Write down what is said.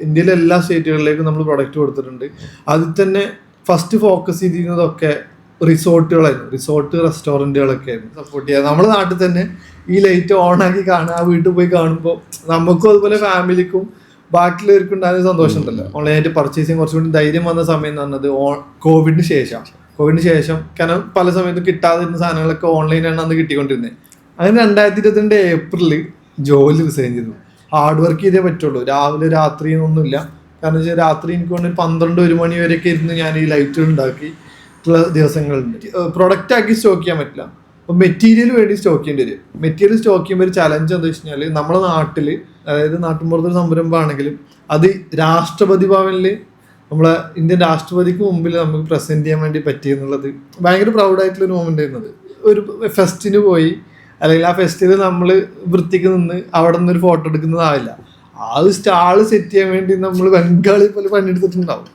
ഇന്ത്യയിലെ എല്ലാ സ്റ്റേറ്റുകളിലേക്കും നമ്മൾ പ്രൊഡക്റ്റ് കൊടുത്തിട്ടുണ്ട്. അതിൽ തന്നെ ഫസ്റ്റ് ഫോക്കസ് ചെയ്തിരുന്നതൊക്കെ റിസോർട്ടുകളായിരുന്നു. റിസോർട്ട് റെസ്റ്റോറൻറ്റുകളൊക്കെ ആയിരുന്നു സപ്പോർട്ട് ചെയ്യുക. നമ്മുടെ നാട്ടിൽ തന്നെ ഈ ലൈറ്റ് ഓണാക്കി കാണുക, ആ വീട്ടിൽ പോയി കാണുമ്പോൾ നമുക്കും അതുപോലെ ഫാമിലിക്കും ബാക്കിയുള്ളവർക്കും ഉണ്ടാകുന്ന സന്തോഷം ഉണ്ടല്ലോ. ഓൺലൈനായിട്ട് പർച്ചേസിങ് കുറച്ചുകൂടി ധൈര്യം വന്ന സമയം എന്ന് പറഞ്ഞത് കോവിഡിന് ശേഷം കാരണം പല സമയത്തും കിട്ടാതിരുന്ന സാധനങ്ങളൊക്കെ ഓൺലൈനാണ് അന്ന് കിട്ടിക്കൊണ്ടിരുന്നത്. അങ്ങനെ 2022 ഏപ്രിലിൽ ജോലി റിസൈൻ ചെയ്തു. ഹാർഡ് വർക്ക് ചെയ്തേ പറ്റുള്ളൂ, രാവിലെ രാത്രി എന്നൊന്നുമില്ല. കാരണം വെച്ചാൽ രാത്രി എനിക്ക് കൊണ്ട് 12-1 മണി വരെയൊക്കെ ഇരുന്ന് ഞാൻ ഈ ലൈറ്റുകൾ ഉണ്ടാക്കിയിട്ടുള്ള ദിവസങ്ങളുണ്ട്. പ്രൊഡക്റ്റ് ആക്കി സ്റ്റോക്ക് ചെയ്യാൻ പറ്റില്ല, അപ്പോൾ മെറ്റീരിയൽ വേണ്ടി സ്റ്റോക്ക് ചെയ്യേണ്ടി വരും. മെറ്റീരിയൽ സ്റ്റോക്ക് ചെയ്യുമ്പോൾ ഒരു ചലഞ്ച് എന്താ വെച്ച് കഴിഞ്ഞാൽ, നമ്മുടെ നാട്ടിൽ അതായത് നാട്ടിൻപുറത്തൊരു സംരംഭമാണെങ്കിലും അത് രാഷ്ട്രപതി ഭവനിൽ നമ്മളെ ഇന്ത്യൻ രാഷ്ട്രപതിക്ക് മുമ്പിൽ നമുക്ക് പ്രസന്റ് ചെയ്യാൻ വേണ്ടി പറ്റിയെന്നുള്ളത് ഭയങ്കര പ്രൗഡായിട്ടുള്ളൊരു മൊമെന്റ് ആയിരുന്നത്. ഒരു ഫെസ്റ്റിന് പോയി അല്ലെങ്കിൽ ആ ഫെസ്റ്റിന് നമ്മൾ വൃത്തിക്ക് നിന്ന് അവിടെ നിന്നൊരു ഫോട്ടോ എടുക്കുന്നതാവില്ല. ആ ഒരു സ്റ്റാള് സെറ്റ് ചെയ്യാൻ വേണ്ടി നമ്മൾ ബംഗാളി പോലെ പണിയെടുത്തിട്ടുണ്ടാവും.